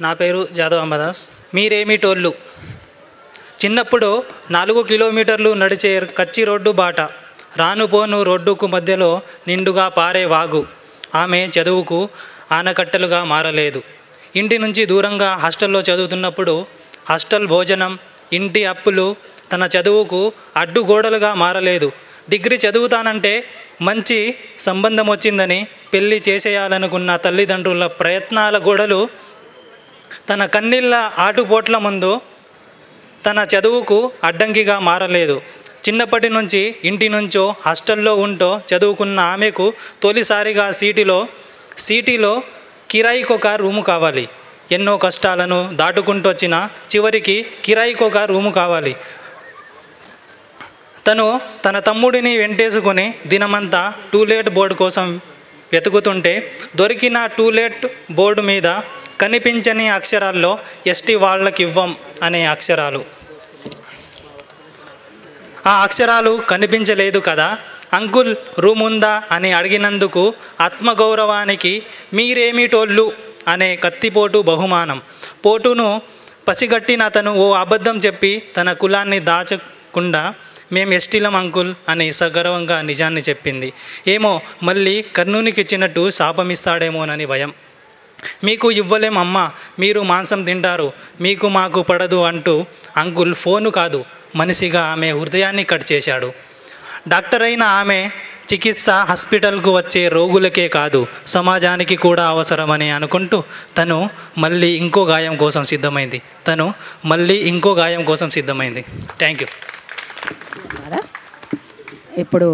నా పేరు జాదవ్ అంబదాస్. మీరేమిటోళ్ళు. చిన్నప్పుడు 4 కిలోమీటర్లు నడిచే కచ్చి రోడ్డు బాట, రానుపోను రోడ్డుకు మధ్యలో నిండుగా పారే వాగు ఆమె చదువుకు ఆనకట్టలుగా మారలేదు. ఇంటి నుంచి దూరంగా హాస్టల్లో చదువుతున్నప్పుడు హాస్టల్ భోజనం, ఇంటి అప్పులు తన చదువుకు అడ్డుగోడలుగా మారలేదు. డిగ్రీ చదువుతానంటే మంచి సంబంధం వచ్చిందని పెళ్లి చేసేయాలనుకున్న తల్లిదండ్రుల ప్రయత్నాల గోడలు తన కన్నీళ్ళ ఆటుపోట్ల ముందు తన చదువుకు అడ్డంకిగా మారలేదు. చిన్నప్పటి నుంచి ఇంటి నుంచో హాస్టల్లో ఉంటూ చదువుకున్న ఆమెకు తొలిసారిగా సిటీలో కిరాయికొక రూము కావాలి. ఎన్నో కష్టాలను దాటుకుంటూ వచ్చిన చివరికి కిరాయికొక రూము కావాలి. తను తన తమ్ముడిని వెంటేసుకొని దినమంతా టూలెట్ బోర్డు కోసం వెతుకుతుంటే దొరికిన టూలెట్ బోర్డు మీద కనిపించని అక్షరాల్లో ఎస్టీ వాళ్ళకివ్వం అనే అక్షరాలు. ఆ అక్షరాలు కనిపించలేదు కదా. అంకుల్ రూమ్ ఉందా అని అడిగినందుకు ఆత్మగౌరవానికి మీరేమిటోళ్ళు అనే కత్తిపోటు బహుమానం. పోటును పసిగట్టిన అతను ఓ అబద్ధం చెప్పి తన కులాన్ని దాచకుండా మేము ఎస్టీలం అంకుల్ అని సగర్వంగా నిజాన్ని చెప్పింది. ఏమో మళ్ళీ కర్నూలుకిచ్చినట్టు శాపమిస్తాడేమోనని భయం. మీకు ఇవ్వలేం అమ్మా, మీరు మాంసం తింటారు, మీకు మాకు పడదు అంటూ అంకుల్ ఫోను కాదు మనిషిగా ఆమె హృదయాన్ని కట్ చేశాడు. డాక్టర్ అయిన ఆమె చికిత్స హాస్పిటల్కు వచ్చే రోగులకే కాదు సమాజానికి కూడా అవసరమని అనుకుంటూ తను మళ్ళీ ఇంకో గాయం కోసం సిద్ధమైంది. Thank you. ఇప్పుడు